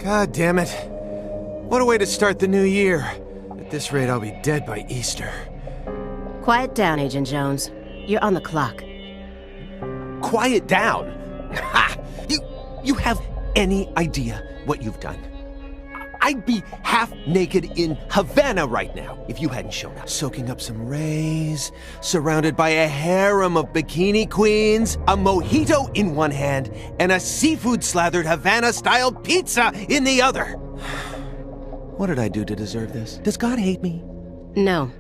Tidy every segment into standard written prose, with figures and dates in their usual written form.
God damn it. What a way to start the new year. At this rate, I'll be dead by Easter. Quiet down, Agent Jones. You're on the clock. Quiet down? Ha! You have any idea what you've done? I'd be half naked in Havana right now if you hadn't shown up. Soaking up some rays, surrounded by a harem of bikini queens, a mojito in one hand, and a seafood-slathered Havana-style pizza in the other. What did I do to deserve this? Does God hate me? No.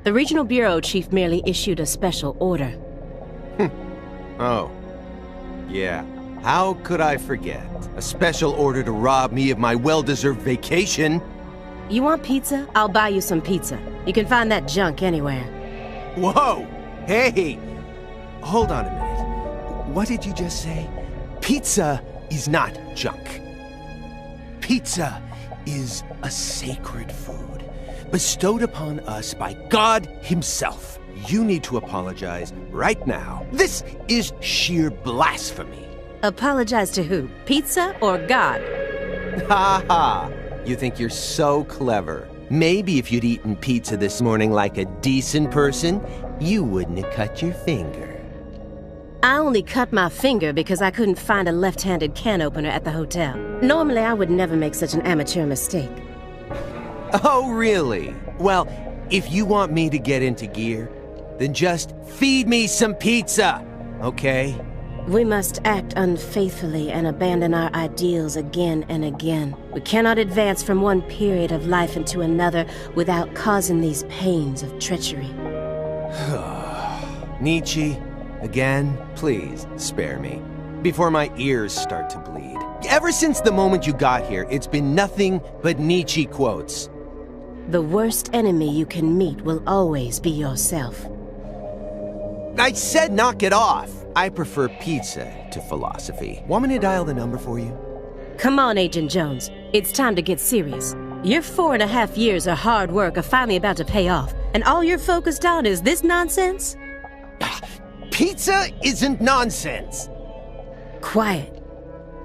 The Regional Bureau Chief merely issued a special order. Oh. Yeah. How could I forget? A special order to rob me of my well-deserved vacation. You want pizza? I'll buy you some pizza. You can find that junk anywhere. Whoa! Hey! Hold on a minute. What did you just say? Pizza is not junk. Pizza is a sacred food, bestowed upon us by God Himself. You need to apologize right now. This is sheer blasphemy. Apologize to who? Pizza or God? Ha ha! You think you're so clever. Maybe if you'd eaten pizza this morning like a decent person, you wouldn't have cut your finger. I only cut my finger because I couldn't find a left-handed can opener at the hotel. Normally, I would never make such an amateur mistake. Oh, really? Well, if you want me to get into gear, then just feed me some pizza, okay? We must act unfaithfully and abandon our ideals again and again. We cannot advance from one period of life into another without causing these pains of treachery. Nietzsche, again, please spare me, before my ears start to bleed. Ever since the moment you got here, it's been nothing but Nietzsche quotes. The worst enemy you can meet will always be yourself. I said knock it off. I prefer pizza to philosophy. Want me to dial the number for you? Come on, Agent Jones. It's time to get serious. Your 4.5 years of hard work are finally about to pay off, and all you're focused on is this nonsense? Pizza isn't nonsense. Quiet.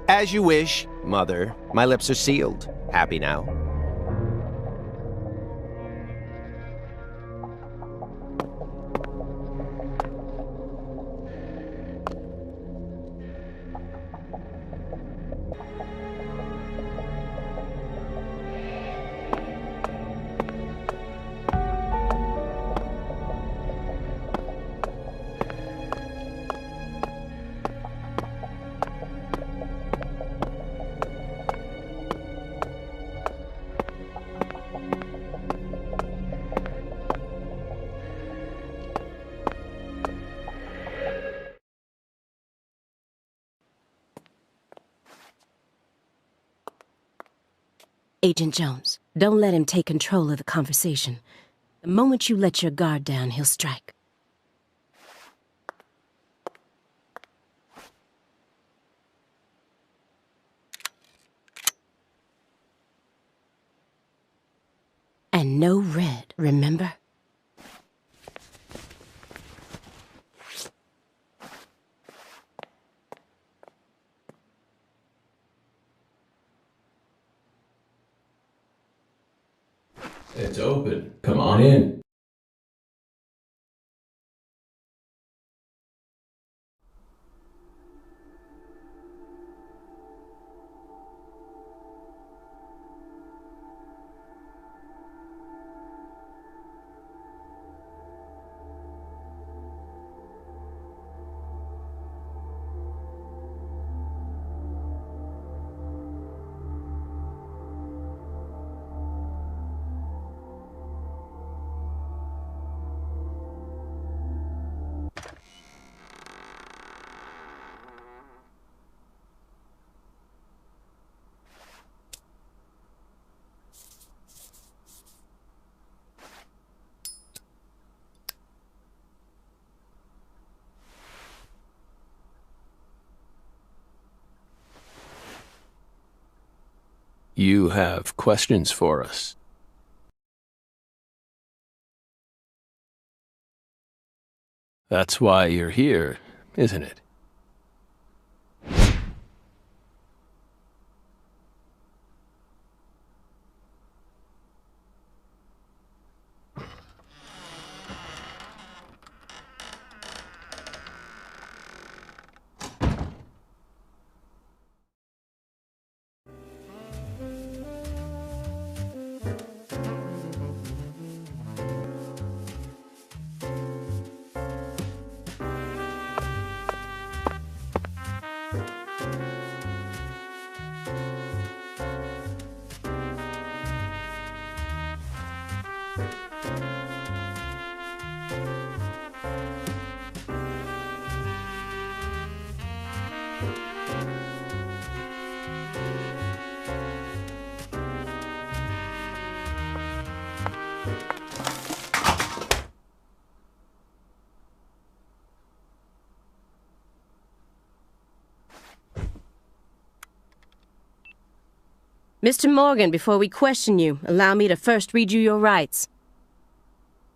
As you wish, Mother. My lips are sealed. Happy now? Agent Jones, don't let him take control of the conversation. The moment you let your guard down, he'll strike. And no red, remember? It's open. Come on in. You have questions for us. That's why you're here, isn't it? Mr. Morgan, before we question you, allow me to first read you your rights.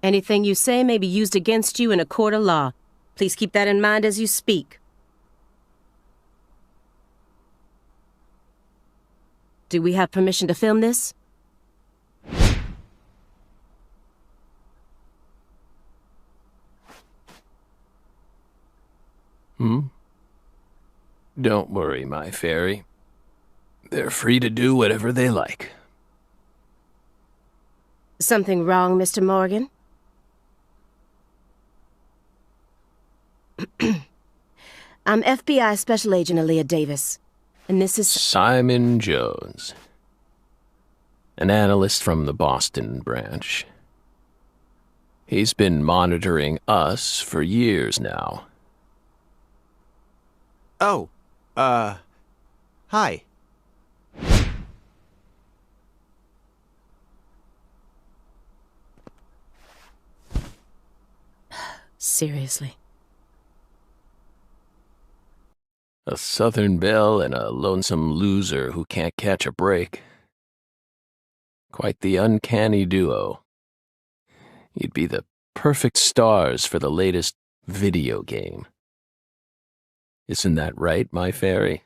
Anything you say may be used against you in a court of law. Please keep that in mind as you speak. Do we have permission to film this? Don't worry, my fairy. They're free to do whatever they like. Something wrong, Mr. Morgan? I'm FBI Special Agent Aaliyah Davis, and this is... Simon Jones. An analyst from the Boston branch. He's been monitoring us for years now. Oh, hi. Seriously. A Southern belle and a lonesome loser who can't catch a break. Quite the uncanny duo. You'd be the perfect stars for the latest video game. Isn't that right, my fairy?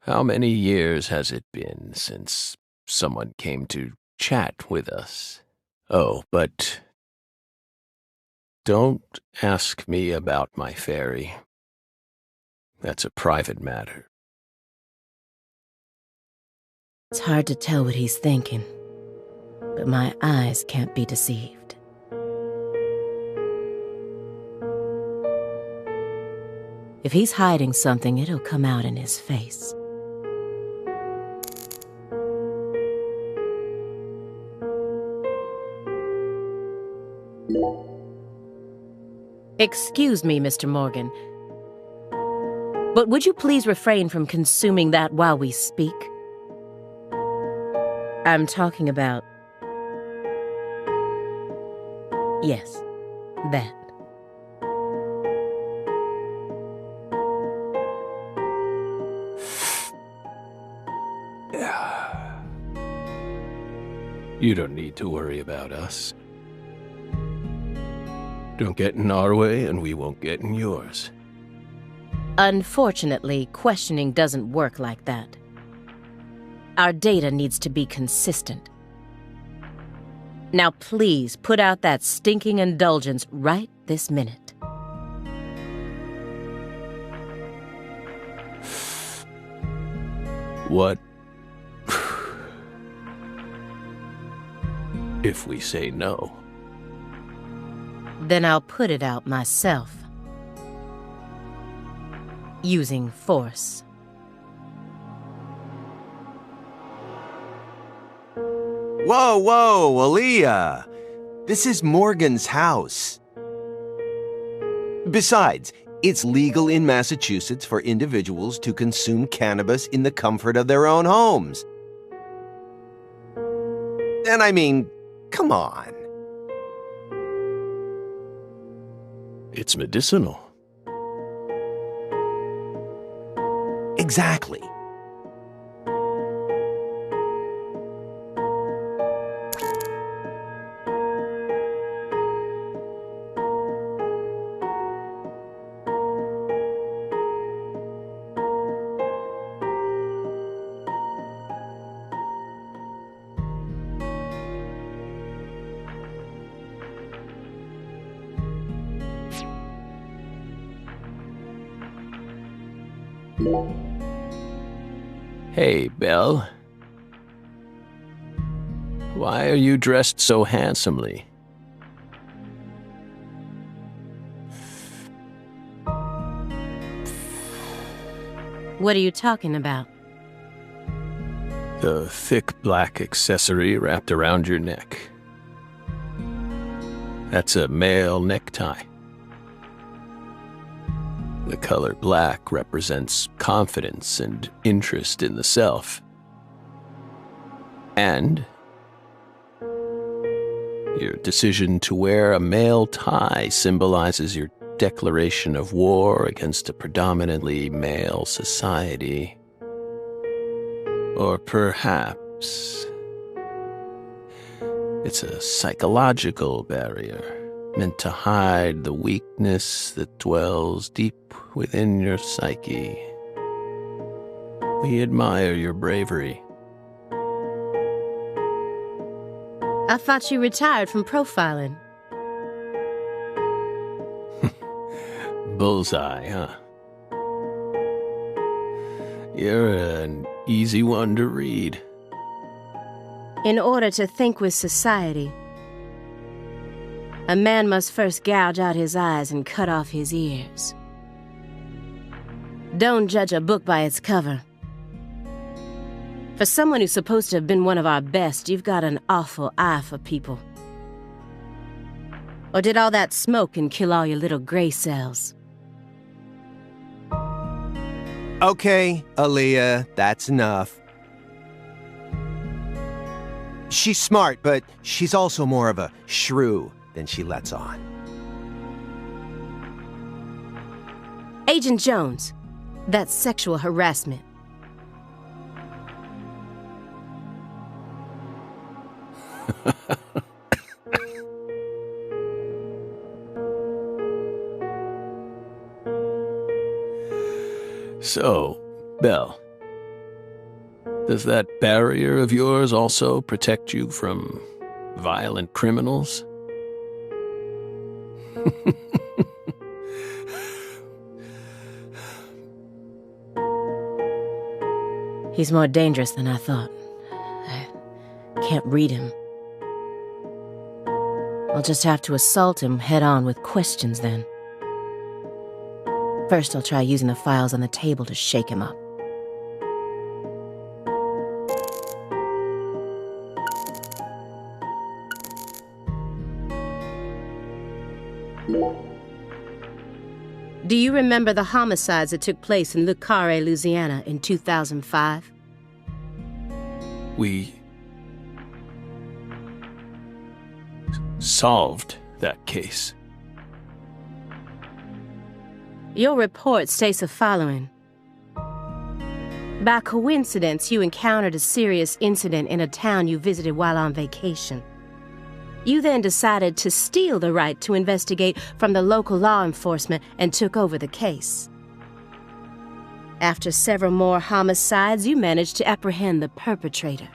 How many years has it been since someone came to chat with us? Oh, but don't ask me about my fairy. That's a private matter. It's hard to tell what he's thinking, but my eyes can't be deceived. If he's hiding something, it'll come out in his face. Excuse me, Mr. Morgan, but would you please refrain from consuming that while we speak? I'm talking about... Yes, that. You don't need to worry about us. Don't get in our way, and we won't get in yours. Unfortunately, questioning doesn't work like that. Our data needs to be consistent. Now please put out that stinking indulgence right this minute. What if we say no? Then I'll put it out myself. Using force. Whoa, whoa, Aaliyah! This is Morgan's house. Besides, it's legal in Massachusetts for individuals to consume cannabis in the comfort of their own homes. And I mean, come on. It's medicinal. Exactly. Hey, Belle. Why are you dressed so handsomely? What are you talking about? The thick black accessory wrapped around your neck. That's a male necktie. The color black represents confidence and interest in the self. And your decision to wear a male tie symbolizes your declaration of war against a predominantly male society. Or perhaps it's a psychological barrier meant to hide the weakness that dwells deep within your psyche. We admire your bravery. I thought you retired from profiling. Bullseye, huh? You're an easy one to read. In order to think with society, a man must first gouge out his eyes and cut off his ears. Don't judge a book by its cover. For someone who's supposed to have been one of our best, you've got an awful eye for people. Or did all that smoke and kill all your little gray cells? Okay, Aaliyah, that's enough. She's smart, but she's also more of a shrew than she lets on. Agent Jones, that's sexual harassment. So, Belle, does that barrier of yours also protect you from violent criminals? He's more dangerous than I thought. I can't read him. I'll just have to assault him head-on with questions then. First, I'll try using the files on the table to shake him up. Do you remember the homicides that took place in Le Carré, Louisiana in 2005? We solved that case. Your report states the following. By coincidence, you encountered a serious incident in a town you visited while on vacation. You then decided to steal the right to investigate from the local law enforcement and took over the case. After several more homicides, you managed to apprehend the perpetrator.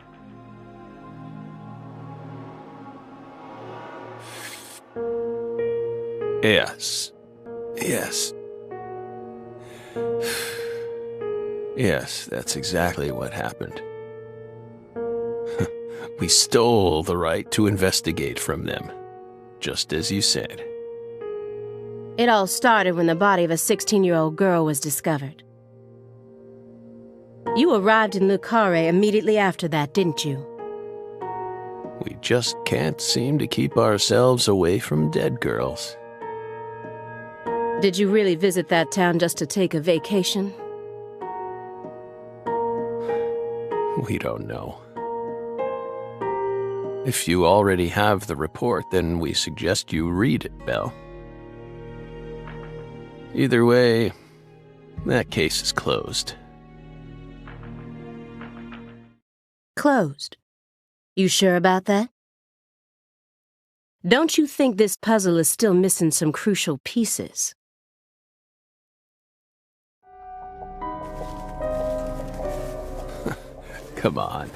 Yes. Yes. Yes, that's exactly what happened. We stole the right to investigate from them, just as you said. It all started when the body of a 16-year-old girl was discovered. You arrived in Le Carré immediately after that, didn't you? We just can't seem to keep ourselves away from dead girls. Did you really visit that town just to take a vacation? We don't know. If you already have the report, then we suggest you read it, Belle. Either way, that case is closed. Closed. You sure about that? Don't you think this puzzle is still missing some crucial pieces? Come on.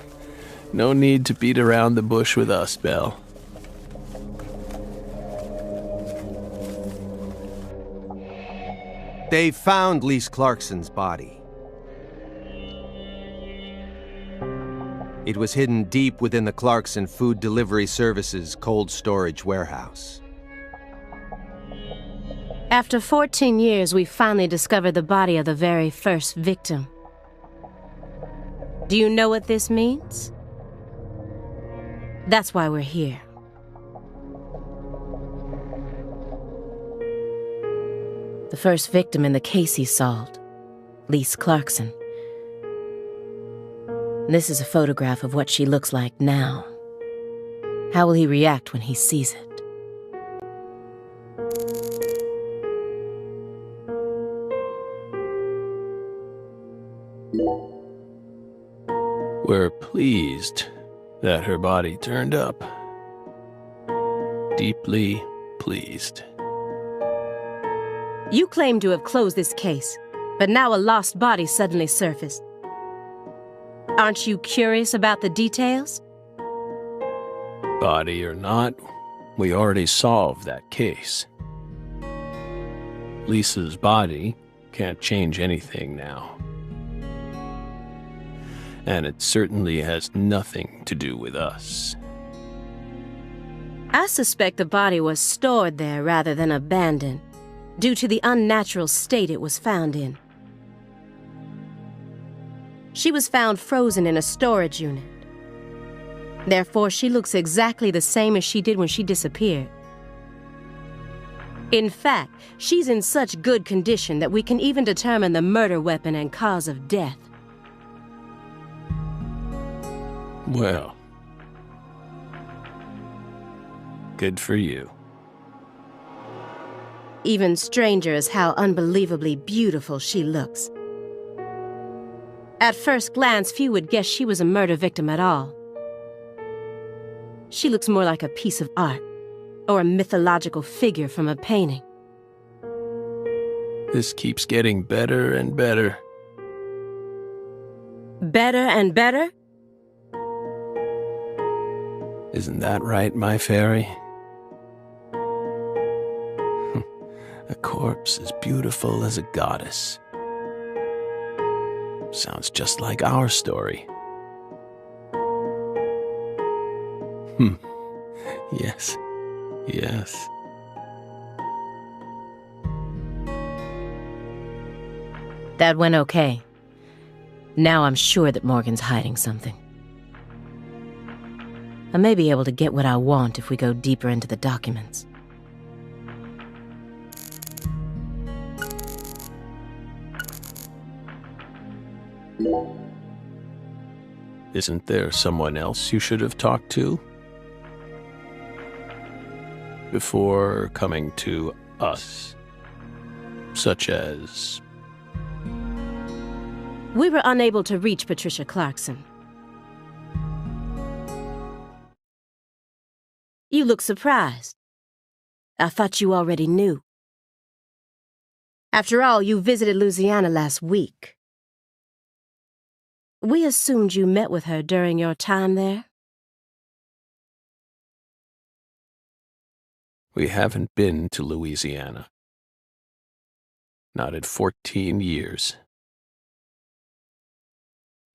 No need to beat around the bush with us, Belle. They found Lise Clarkson's body. It was hidden deep within the Clarkson Food Delivery Services cold storage warehouse. After 14 years, we finally discovered the body of the very first victim. Do you know what this means? That's why we're here. The first victim in the case he solved, Lise Clarkson. This is a photograph of what she looks like now. How will he react when he sees it? We're pleased that her body turned up. Deeply pleased. You claim to have closed this case, but now a lost body suddenly surfaced. Aren't you curious about the details? Body or not, we already solved that case. Lisa's body can't change anything now. And it certainly has nothing to do with us. I suspect the body was stored there rather than abandoned, due to the unnatural state it was found in. She was found frozen in a storage unit. Therefore, she looks exactly the same as she did when she disappeared. In fact, she's in such good condition that we can even determine the murder weapon and cause of death. Well, good for you. Even stranger is how unbelievably beautiful she looks. At first glance, few would guess she was a murder victim at all. She looks more like a piece of art, or a mythological figure from a painting. This keeps getting better and better. Better and better? Isn't that right, my fairy? A corpse as beautiful as a goddess. Sounds just like our story. Yes. Yes. That went okay. Now I'm sure that Morgan's hiding something. I may be able to get what I want if we go deeper into the documents. Isn't there someone else you should have talked to? Before coming to us? Such as... We were unable to reach Patricia Clarkson. You look surprised. I thought you already knew. After all, you visited Louisiana last week. We assumed you met with her during your time there. We haven't been to Louisiana. Not in 14 years.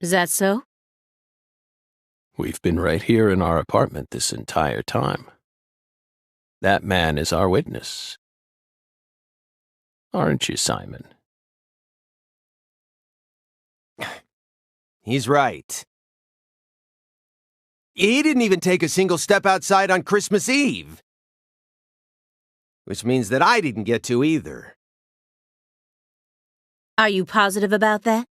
Is that so? We've been right here in our apartment this entire time. That man is our witness. Aren't you, Simon? He's right. He didn't even take a single step outside on Christmas Eve. Which means that I didn't get to either. Are you positive about that?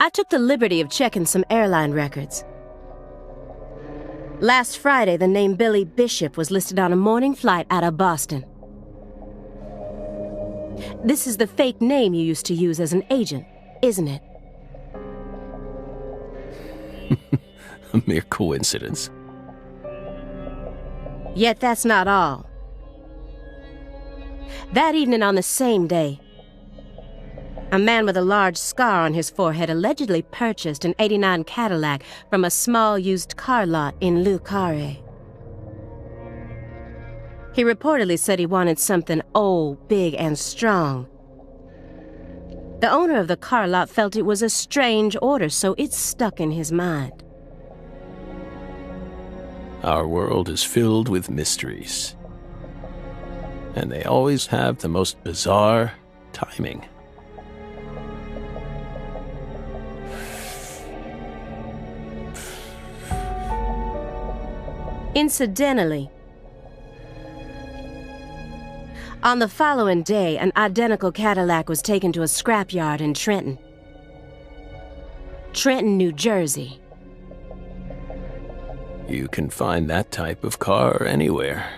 I took the liberty of checking some airline records. Last Friday, the name Billy Bishop was listed on a morning flight out of Boston. This is the fake name you used to use as an agent, isn't it? A mere coincidence. Yet that's not all. That evening on the same day, a man with a large scar on his forehead allegedly purchased an '89 Cadillac from a small used car lot in Le Carré. He reportedly said he wanted something old, big, and strong. The owner of the car lot felt it was a strange order, so it stuck in his mind. Our world is filled with mysteries. And they always have the most bizarre timing. Incidentally, on the following day, an identical Cadillac was taken to a scrapyard in Trenton, New Jersey. You can find that type of car anywhere.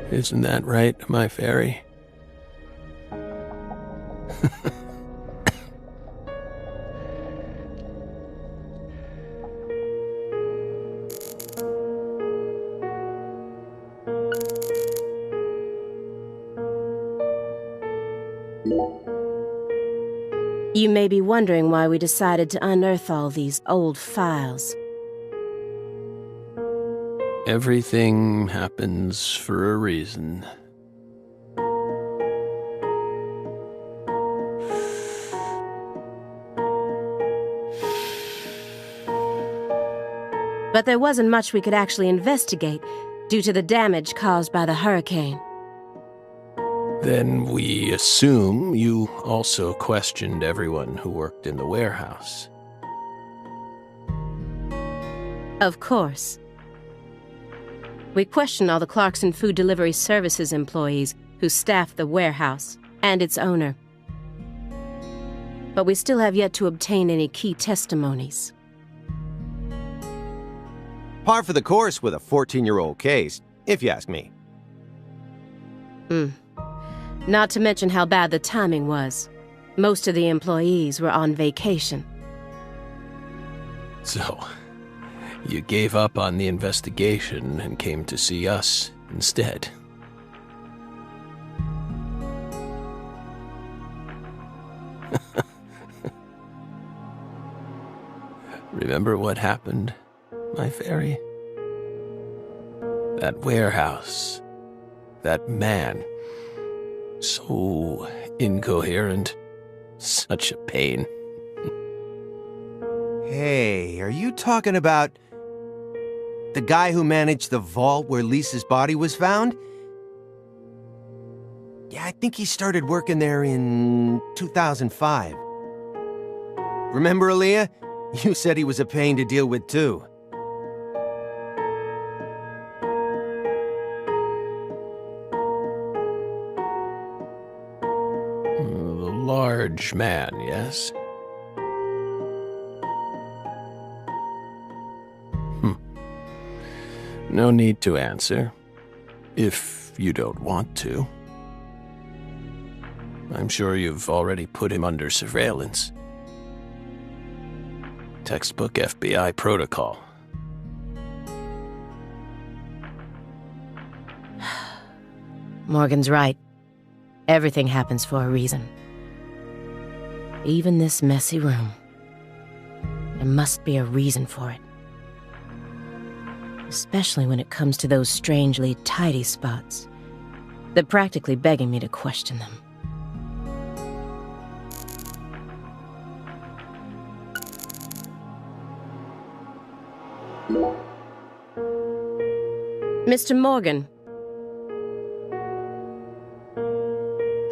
Isn't that right, my fairy? You may be wondering why we decided to unearth all these old files. Everything happens for a reason. But there wasn't much we could actually investigate due to the damage caused by the hurricane. Then we assume you also questioned everyone who worked in the warehouse. Of course. We questioned all the Clarkson Food Delivery Services employees who staffed the warehouse and its owner. But we still have yet to obtain any key testimonies. Par for the course with a 14-year-old case, if you ask me. Not to mention how bad the timing was. Most of the employees were on vacation. So, you gave up on the investigation and came to see us instead. Remember what happened, my fairy? That warehouse. That man. So incoherent. Such a pain. Hey, are you talking about the guy who managed the vault where Lisa's body was found? Yeah, I think he started working there in 2005. Remember, Aaliyah? You said he was a pain to deal with, too. The large man, yes? No need to answer, if you don't want to. I'm sure you've already put him under surveillance. Textbook FBI protocol. Morgan's right. Everything happens for a reason. Even this messy room. There must be a reason for it. Especially when it comes to those strangely tidy spots. They're practically begging me to question them. Mr. Morgan.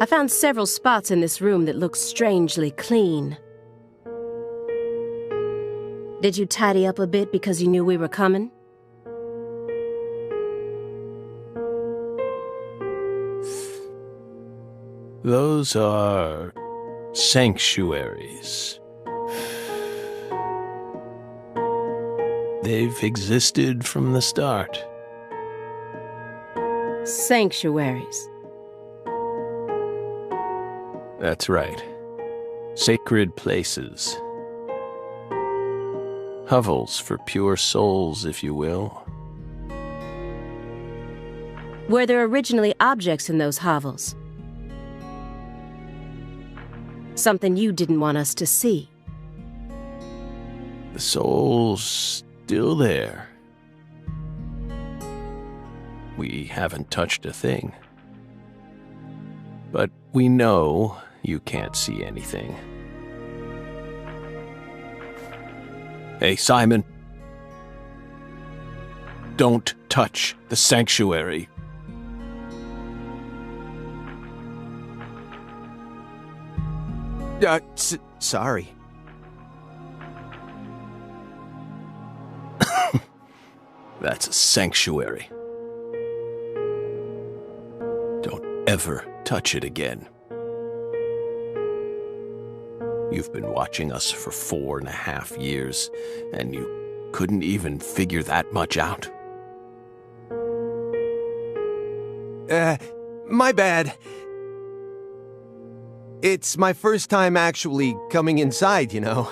I found several spots in this room that look strangely clean. Did you tidy up a bit because you knew we were coming? Those are sanctuaries. They've existed from the start. Sanctuaries. That's right. Sacred places. Hovels for pure souls, if you will. Were there originally objects in those hovels? Something you didn't want us to see? The soul's still there. We haven't touched a thing. But we know you can't see anything. Hey, Simon. Don't touch the sanctuary. Sorry. That's a sanctuary. Don't ever touch it again. You've been watching us for 4.5 years, and you couldn't even figure that much out? My bad. It's my first time actually coming inside, you know.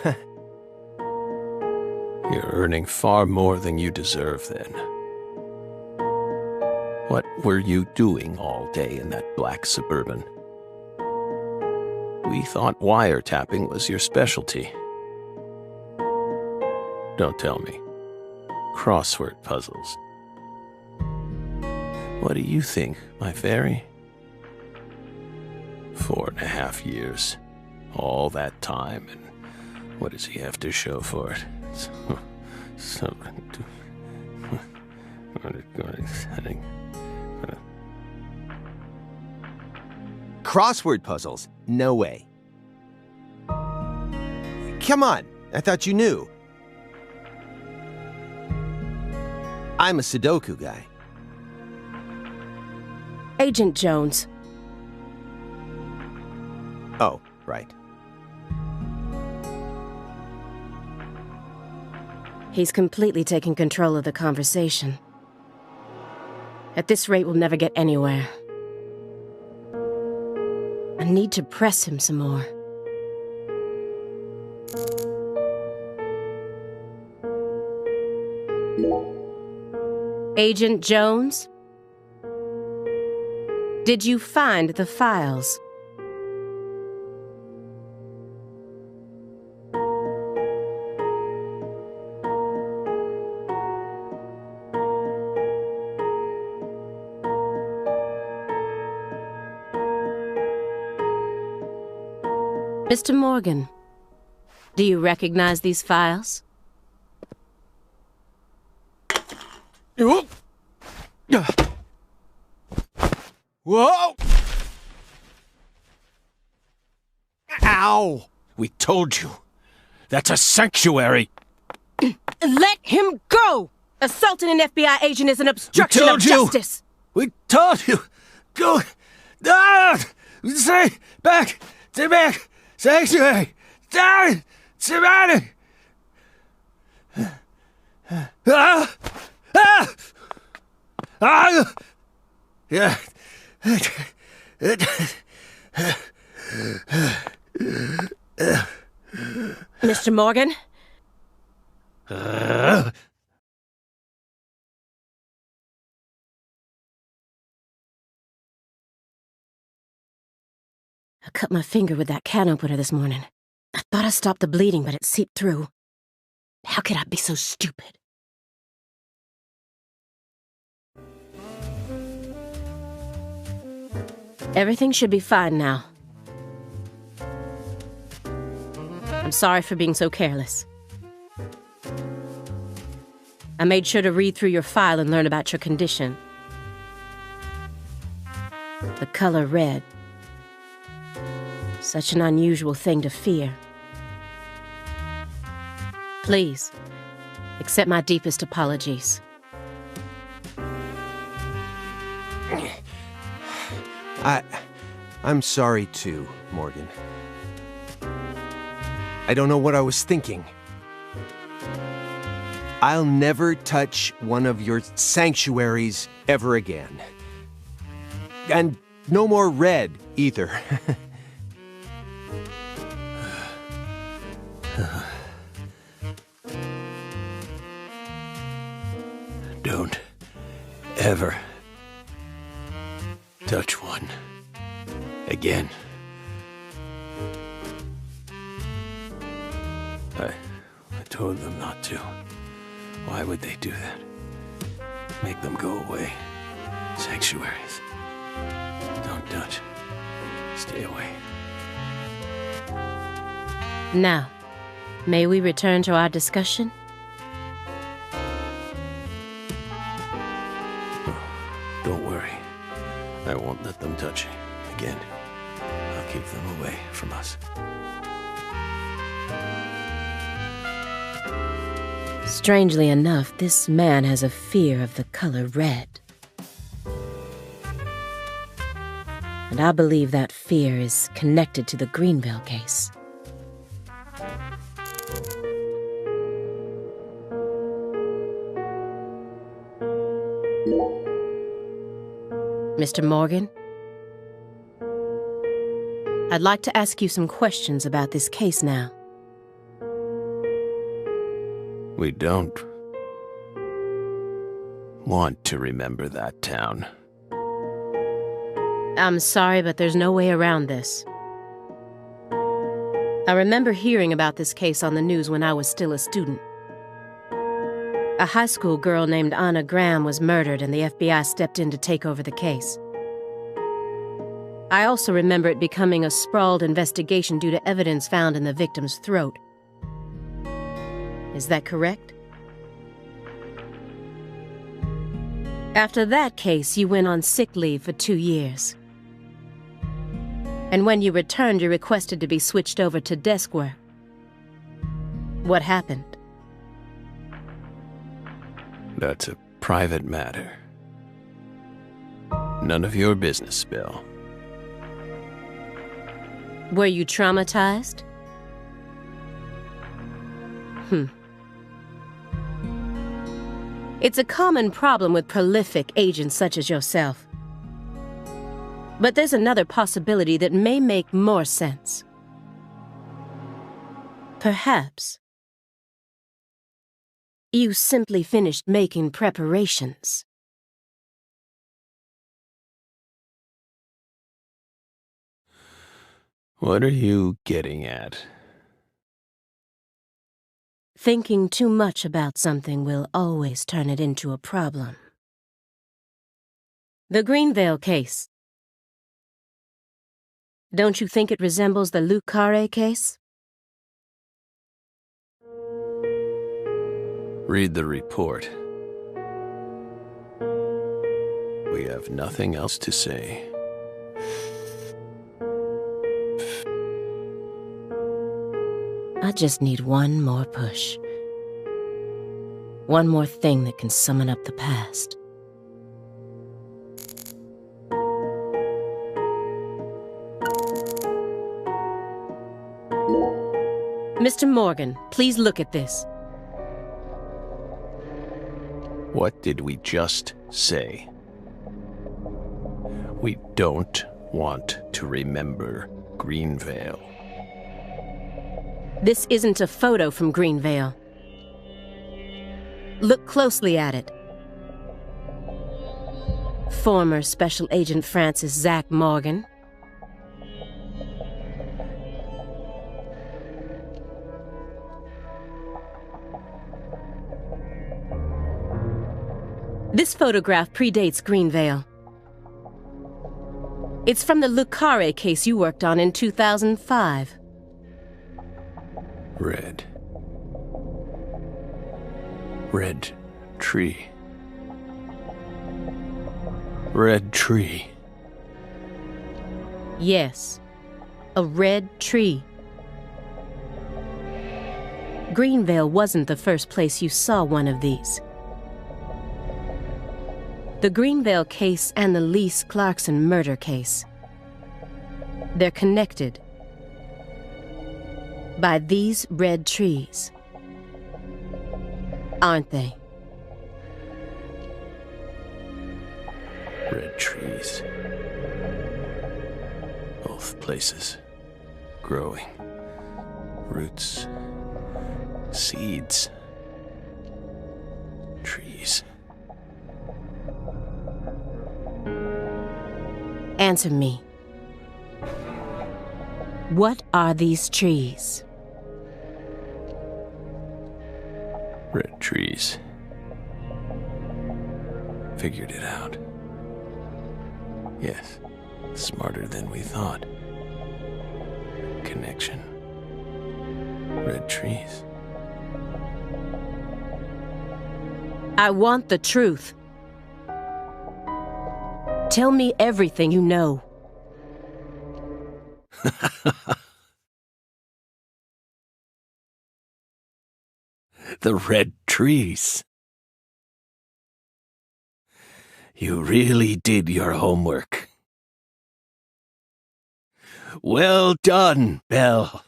You're earning far more than you deserve, then. What were you doing all day in that black Suburban? We thought wiretapping was your specialty. Don't tell me. Crossword puzzles. What do you think, my fairy? 4.5 years. All that time, and what does he have to show for it? Crossword puzzles? No way. Come on, I thought you knew. I'm a Sudoku guy. Agent Jones. Oh, right. He's completely taking control of the conversation. At this rate, we'll never get anywhere. I need to press him some more. Agent Jones? Did you find the files? Mr. Morgan, do you recognize these files? Whoa! Ow! We told you. That's a sanctuary. Let him go! Assaulting an FBI agent is an obstruction of justice. We told you. Go. Stay back. Stay back. Sanctuary. Down. Savannah. Yeah. Mr. Morgan? I cut my finger with that can opener this morning. I thought I stopped the bleeding, but it seeped through. How could I be so stupid? Everything should be fine now. I'm sorry for being so careless. I made sure to read through your file and learn about your condition. The color red. Such an unusual thing to fear. Please, accept my deepest apologies. I'm sorry too, Morgan. I don't know what I was thinking. I'll never touch one of your sanctuaries ever again. And no more red, either. Don't ever touch one again. I told them not to. Why would they do that? Make them go away. Sanctuaries. Don't touch. Stay away. Now, may we return to our discussion? Don't worry. I won't let them touch you again. I'll keep them away from us. Strangely enough, this man has a fear of the color red. And I believe that fear is connected to the Greenville case. Mr. Morgan? I'd like to ask you some questions about this case now. We don't want to remember that town. I'm sorry, but there's no way around this. I remember hearing about this case on the news when I was still a student. A high school girl named Anna Graham was murdered and the FBI stepped in to take over the case. I also remember it becoming a sprawled investigation due to evidence found in the victim's throat. Is that correct? After that case, you went on sick leave for 2 years. And when you returned, you requested to be switched over to desk work. What happened? That's a private matter. None of your business, Bill. Were you traumatized? It's a common problem with prolific agents such as yourself. But there's another possibility that may make more sense. Perhaps you simply finished making preparations. What are you getting at? Thinking too much about something will always turn it into a problem. The Greenvale case. Don't you think it resembles the Le Carre case? Read the report. We have nothing else to say. I just need one more push. One more thing that can summon up the past. Mr. Morgan, please look at this. What did we just say? We don't want to remember Greenvale. This isn't a photo from Greenvale. Look closely at it. Former Special Agent Francis Zach Morgan. This photograph predates Greenvale. It's from the Le Carre case you worked on in 2005. Red. Red tree. Red tree. Yes, a red tree. Greenvale wasn't the first place you saw one of these. The Greenvale case and the Lise Clarkson murder case. They're connected by these red trees, aren't they? Red trees. Both places. Growing. Roots. Seeds. Trees. Answer me. What are these trees? Red trees. Figured it out. Yes, smarter than we thought. Connection. Red trees. I want the truth. Tell me everything you know. The red trees. You really did your homework. Well done, Belle.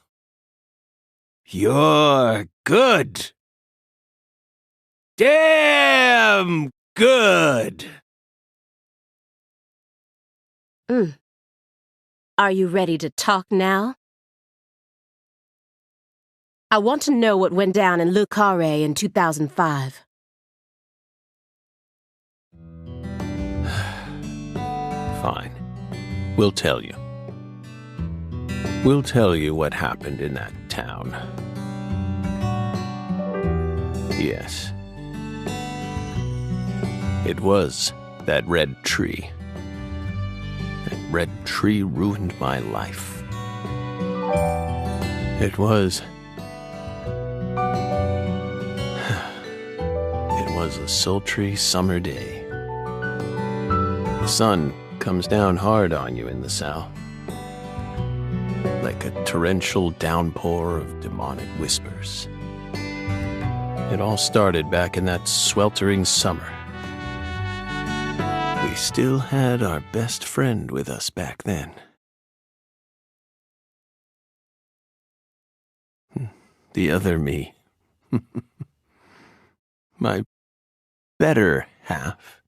You're good. Damn good. Are you ready to talk now? I want to know what went down in Le Carré in 2005. Fine. We'll tell you. We'll tell you what happened in that town. Yes. It was that red tree. That red tree ruined my life. It was a sultry summer day. The sun comes down hard on you in the south, like a torrential downpour of demonic whispers. It all started back in that sweltering summer. We still had our best friend with us back then. The other me. My better half.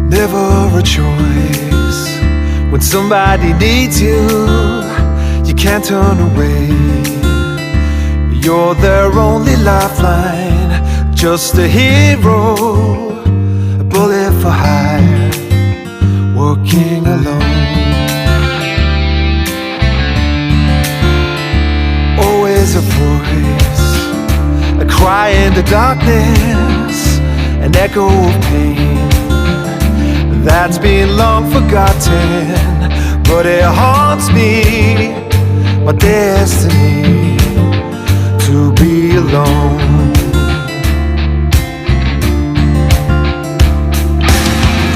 Never a choice. When somebody needs you, you can't turn away. You're their only lifeline, just a hero, a bullet for hire, working alone. Always a voice, a cry in the darkness, an echo of pain that's been long forgotten, but it haunts me, my destiny to be alone.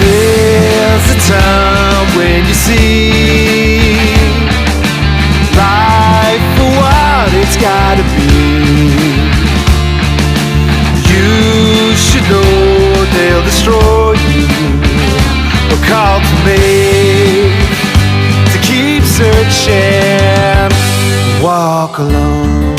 There's a time when you see life for what it's gotta be. You should know they'll destroy you. A call to me to keep searching, walk alone.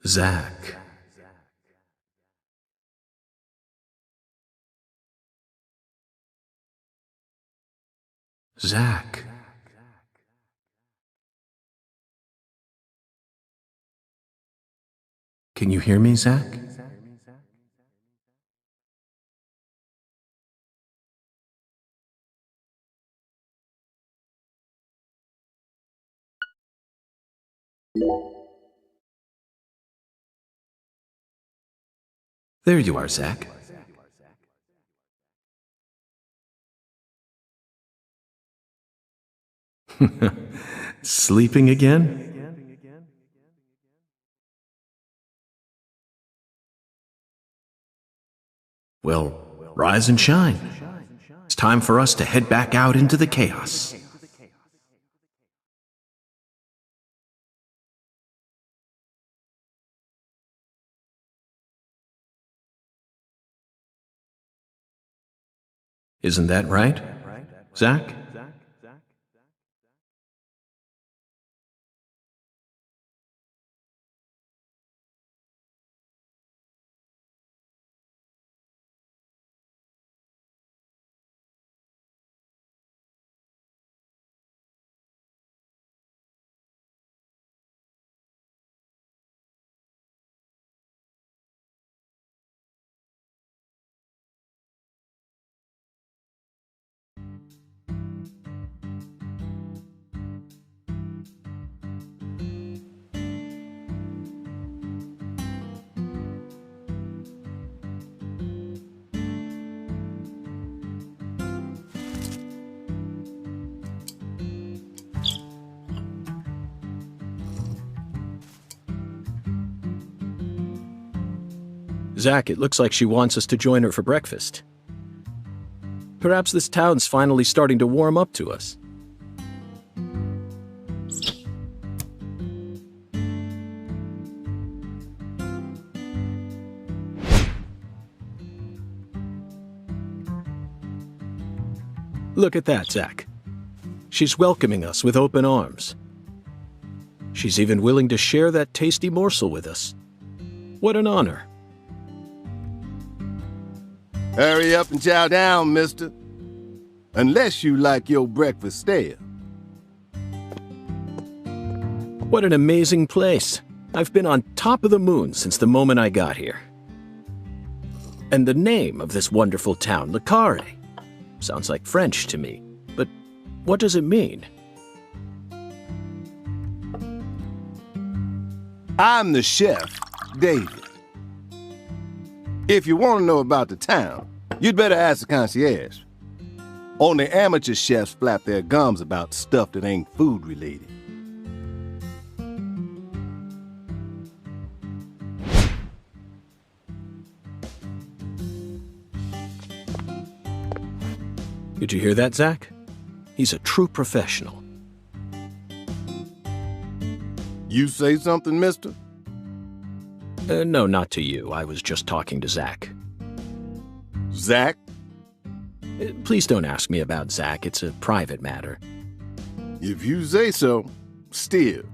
Zach. Zach. Can you hear me, Zach? There you are, Zach. Sleeping again? Well, rise and shine. It's time for us to head back out into the chaos. Isn't that right, Zach? Zach, it looks like she wants us to join her for breakfast. Perhaps this town's finally starting to warm up to us. Look at that, Zach. She's welcoming us with open arms. She's even willing to share that tasty morsel with us. What an honor. Hurry up and chow down, mister. Unless you like your breakfast stale. What an amazing place. I've been on top of the moon since the moment I got here. And the name of this wonderful town, Le Carré, sounds like French to me. But what does it mean? I'm the chef, David. If you want to know about the town, you'd better ask the concierge. Only amateur chefs flap their gums about stuff that ain't food-related. Did you hear that, Zach? He's a true professional. You say something, mister? No, not to you. I was just talking to Zach. Zach? Please don't ask me about Zach. It's a private matter. If you say so, still.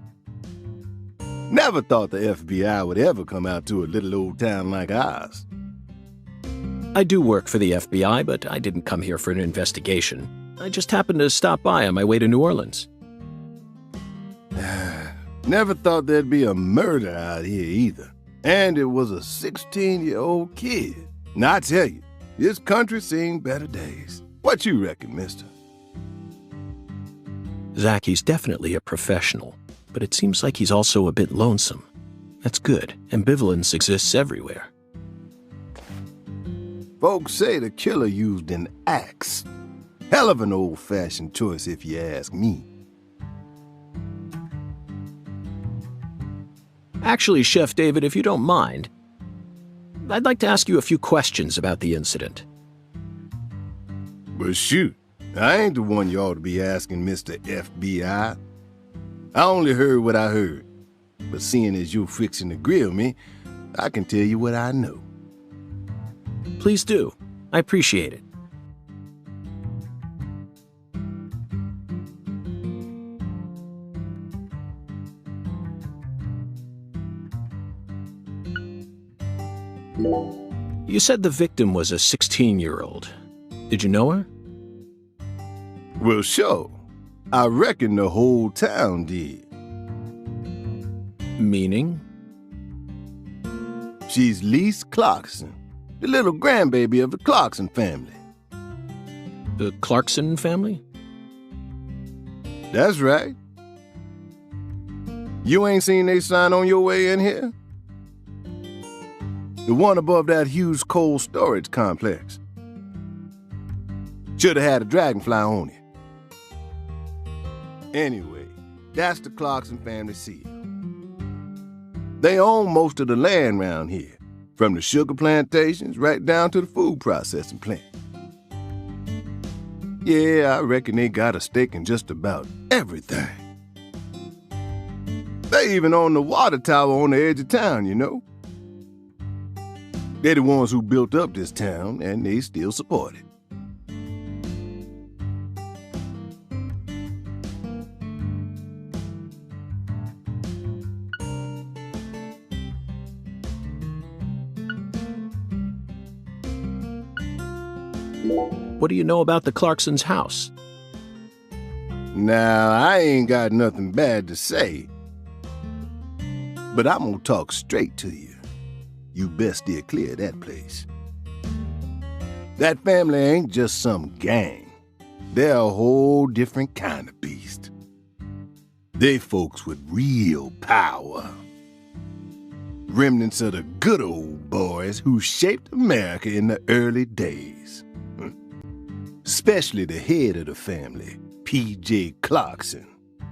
Never thought the FBI would ever come out to a little old town like ours. I do work for the FBI, but I didn't come here for an investigation. I just happened to stop by on my way to New Orleans. Never thought there'd be a murder out here either. And it was a 16-year-old kid. Now, I tell you, this country's seen better days. What you reckon, mister? Zach, he's definitely a professional, but it seems like he's also a bit lonesome. That's good. Ambivalence exists everywhere. Folks say the killer used an axe. Hell of an old-fashioned choice, if you ask me. Actually, Chef David, if you don't mind, I'd like to ask you a few questions about the incident. But shoot, I ain't the one you ought to be asking, Mr. FBI. I only heard what I heard. But seeing as you're fixing to grill me, I can tell you what I know. Please do. I appreciate it. You said the victim was a 16-year-old. Did you know her? Well, sure. I reckon the whole town did. Meaning? She's Lise Clarkson, the little grandbaby of the Clarkson family. The Clarkson family? That's right. You ain't seen they sign on your way in here? The one above that huge cold storage complex. Should have had a dragonfly on it. Anyway, that's the Clarkson family seal. They own most of the land around here, from the sugar plantations right down to the food processing plant. Yeah, I reckon they got a stake in just about everything. They even own the water tower on the edge of town, you know. They're the ones who built up this town, and they still support it. What do you know about the Clarksons' house? Now, I ain't got nothing bad to say, but I'm gonna talk straight to you. You best steer clear of that place. That family ain't just some gang. They're a whole different kind of beast. They folks with real power. Remnants of the good old boys who shaped America in the early days. Especially the head of the family, P.J. Clarkson.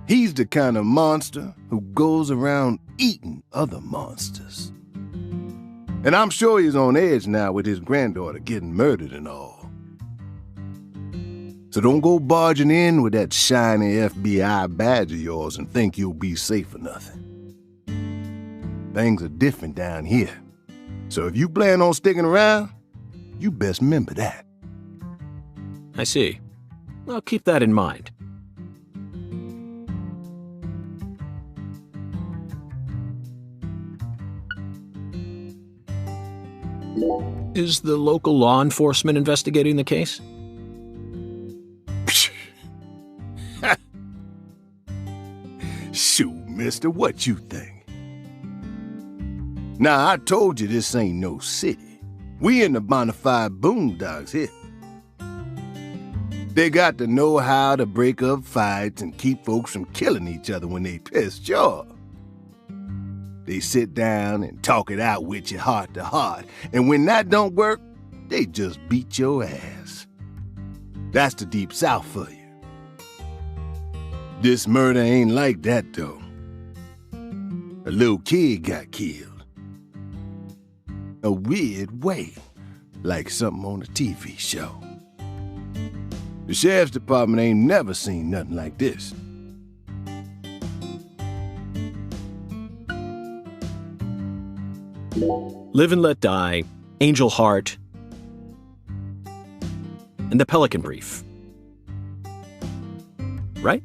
He's the kind of monster who goes around eating other monsters. And I'm sure he's on edge now with his granddaughter getting murdered and all. So don't go barging in with that shiny FBI badge of yours and think you'll be safe for nothing. Things are different down here. So if you plan on sticking around, you best remember that. I see. I'll keep that in mind. Is the local law enforcement investigating the case? Shoot, mister, what you think? Now, I told you this ain't no city. We in the bonafide boondocks here. They got to know how to break up fights and keep folks from killing each other when they pissed you off. They sit down and talk it out with you heart to heart, and when that don't work, they just beat your ass. That's the Deep South for you. This murder ain't like that, though. A little kid got killed. A weird way, like something on a TV show. The sheriff's department ain't never seen nothing like this. Live and Let Die, Angel Heart, and The Pelican Brief. Right?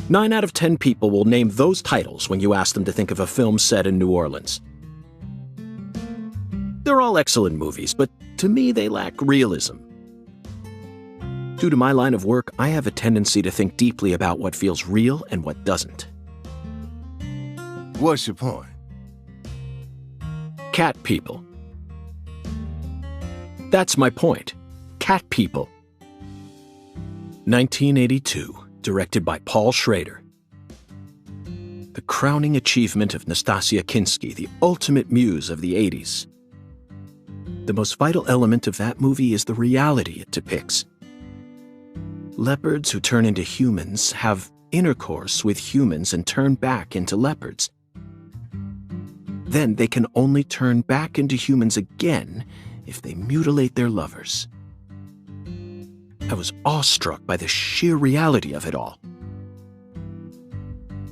9 out of 10 people will name those titles when you ask them to think of a film set in New Orleans. They're all excellent movies, but to me they lack realism. Due to my line of work, I have a tendency to think deeply about what feels real and what doesn't. What's your point? Cat People. That's my point. Cat People. 1982, directed by Paul Schrader. The crowning achievement of Nastasia Kinski, the ultimate muse of the 80s. The most vital element of that movie is the reality it depicts. Leopards who turn into humans have intercourse with humans and turn back into leopards. Then they can only turn back into humans again if they mutilate their lovers. I was awestruck by the sheer reality of it all.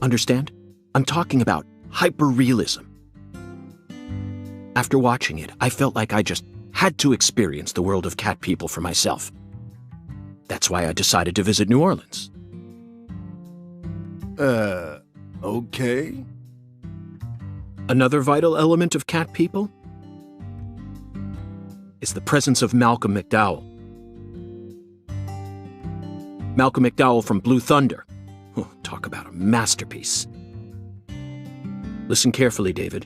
Understand? I'm talking about hyperrealism. After watching it, I felt like I just had to experience the world of Cat People for myself. That's why I decided to visit New Orleans. Okay. Another vital element of Cat People is the presence of Malcolm McDowell. Malcolm McDowell from Blue Thunder. Oh, talk about a masterpiece. Listen carefully, David.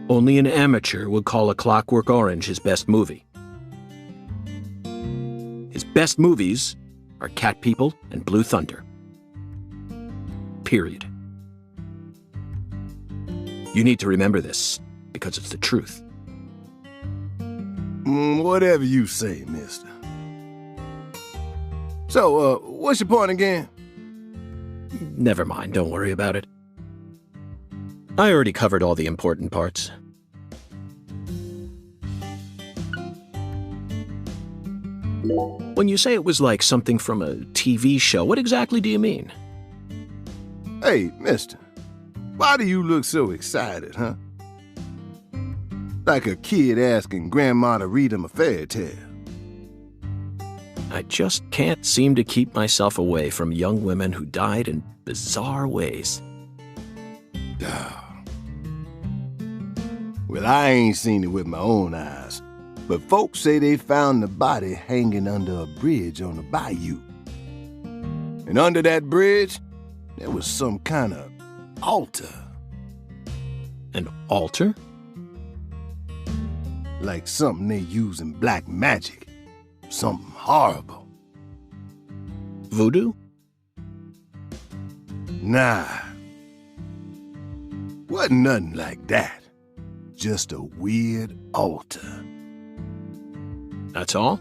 Only an amateur would call A Clockwork Orange his best movie. His best movies are Cat People and Blue Thunder. Period. You need to remember this, because it's the truth. Whatever you say, mister. So, what's your point again? Never mind, don't worry about it. I already covered all the important parts. When you say it was like something from a TV show, what exactly do you mean? Hey, mister, why do you look so excited, huh? Like a kid asking grandma to read him a fairy tale. I just can't seem to keep myself away from young women who died in bizarre ways. Well, I ain't seen it with my own eyes, but folks say they found the body hanging under a bridge on the bayou. And under that bridge, there was some kind of altar. An altar? Like something they use in black magic. Something horrible. Voodoo? Nah. Wasn't nothing like that. Just a weird altar. That's all?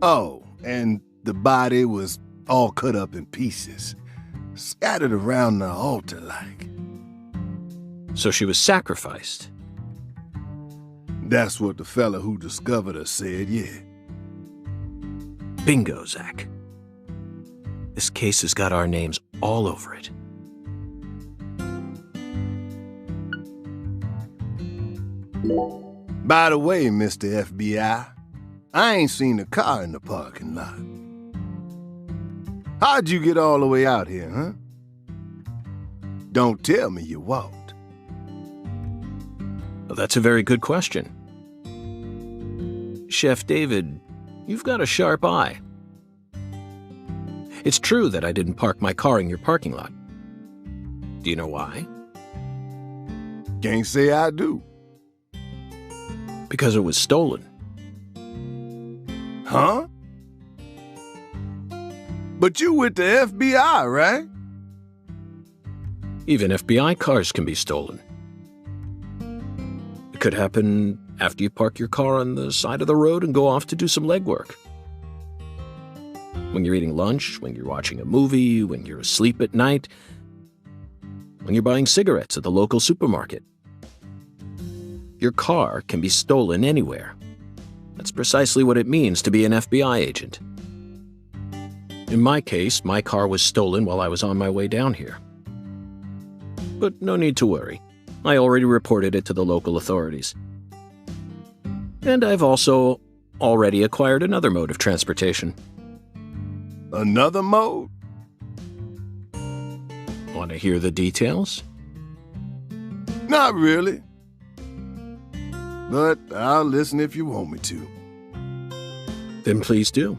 Oh, and the body was all cut up in pieces, scattered around the altar like. So she was sacrificed? That's what the fella who discovered her said, yeah. Bingo, Zach. This case has got our names all over it. By the way, Mr. FBI, I ain't seen a car in the parking lot. How'd you get all the way out here, huh? Don't tell me you walked. Well, that's a very good question. Chef David, you've got a sharp eye. It's true that I didn't park my car in your parking lot. Do you know why? Can't say I do. Because it was stolen. Huh? But you with the FBI, right? Even FBI cars can be stolen. It could happen after you park your car on the side of the road and go off to do some legwork. When you're eating lunch, when you're watching a movie, when you're asleep at night, when you're buying cigarettes at the local supermarket. Your car can be stolen anywhere. That's precisely what it means to be an FBI agent. In my case, my car was stolen while I was on my way down here. But no need to worry. I already reported it to the local authorities. And I've also already acquired another mode of transportation. Another mode? Want to hear the details? Not really. But I'll listen if you want me to. Then please do.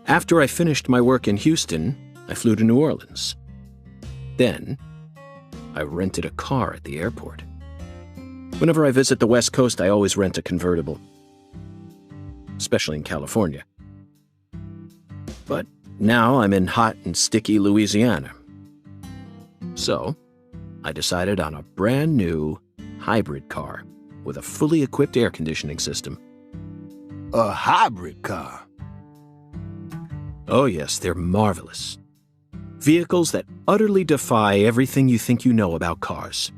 After I finished my work in Houston, I flew to New Orleans. Then, I rented a car at the airport. Whenever I visit the West Coast, I always rent a convertible. Especially in California. But now I'm in hot and sticky Louisiana. So, I decided on a brand new hybrid car with a fully equipped air conditioning system. A hybrid car? Oh yes, they're marvelous. Vehicles that utterly defy everything you think you know about cars.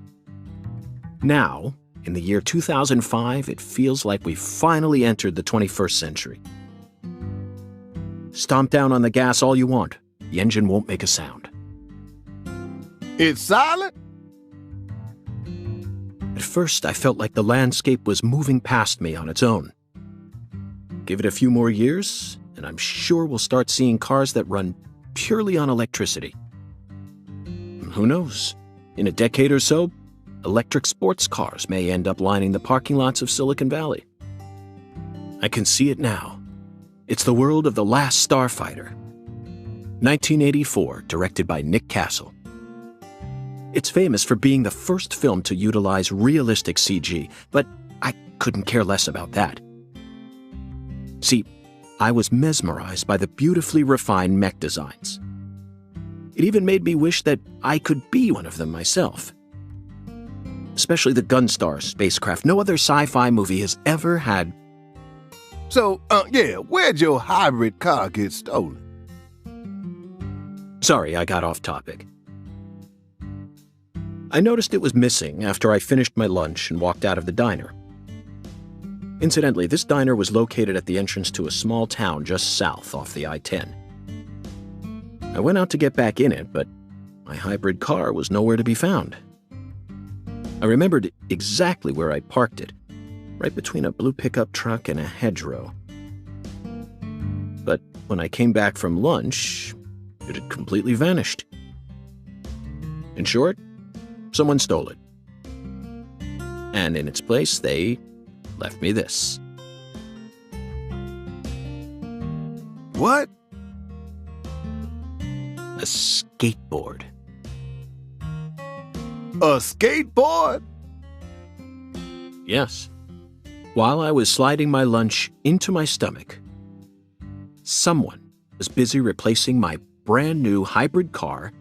Now, in the year 2005, it feels like we've finally entered the 21st century. Stomp down on the gas all you want. The engine won't make a sound. It's silent? At first, I felt like the landscape was moving past me on its own. Give it a few more years, and I'm sure we'll start seeing cars that run purely on electricity. Who knows? In a decade or so, electric sports cars may end up lining the parking lots of Silicon Valley. I can see it now. It's the world of The Last Starfighter. 1984, directed by Nick Castle. It's famous for being the first film to utilize realistic CG, but I couldn't care less about that. See, I was mesmerized by the beautifully refined mech designs. It even made me wish that I could be one of them myself. Especially the Gunstar spacecraft. No other sci-fi movie has ever had So, yeah, where'd your hybrid car get stolen? Sorry, I got off topic. I noticed it was missing after I finished my lunch and walked out of the diner. Incidentally, this diner was located at the entrance to a small town just south off the I-10. I went out to get back in it, but my hybrid car was nowhere to be found. I remembered exactly where I parked it, right between a blue pickup truck and a hedgerow. But when I came back from lunch, it had completely vanished. In short, someone stole it. And in its place, they left me this. What? A skateboard. A skateboard? Yes. While I was sliding my lunch into my stomach, someone was busy replacing my brand new hybrid car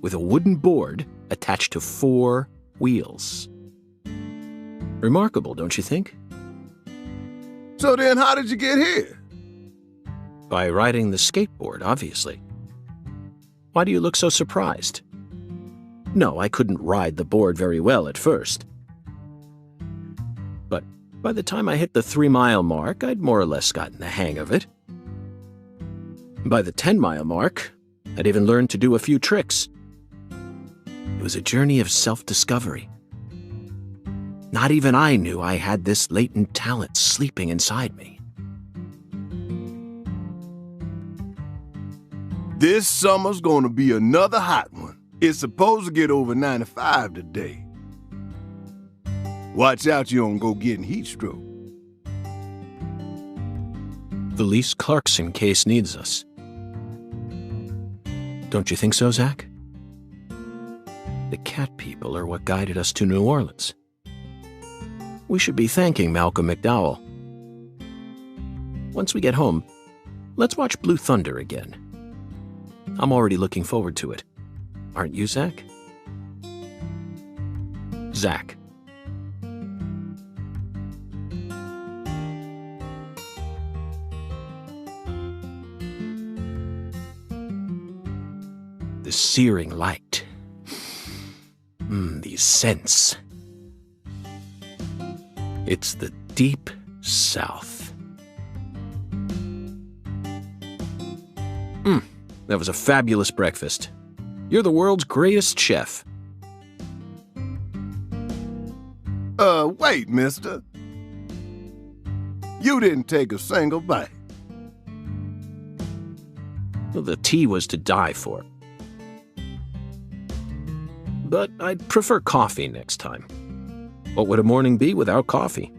with a wooden board attached to 4 wheels. Remarkable, don't you think? So then how did you get here? By riding the skateboard, obviously. Why do you look so surprised? No, I couldn't ride the board very well at first. But by the time I hit the 3-mile mark, I'd more or less gotten the hang of it. By the 10-mile mark, I'd even learned to do a few tricks. It was a journey of self-discovery. Not even I knew I had this latent talent sleeping inside me. This summer's gonna be another hot one. It's supposed to get over 95 today. Watch out you don't go getting heat stroke. The Lise Clarkson case needs us. Don't you think so, Zach? The cat people are what guided us to New Orleans. We should be thanking Malcolm McDowell. Once we get home, let's watch Blue Thunder again. I'm already looking forward to it. Aren't you, Zach? Zach. The searing light. These scents. It's the deep south. That was a fabulous breakfast. You're the world's greatest chef. Wait, mister. You didn't take a single bite. Well, the tea was to die for. But I'd prefer coffee next time. What would a morning be without coffee?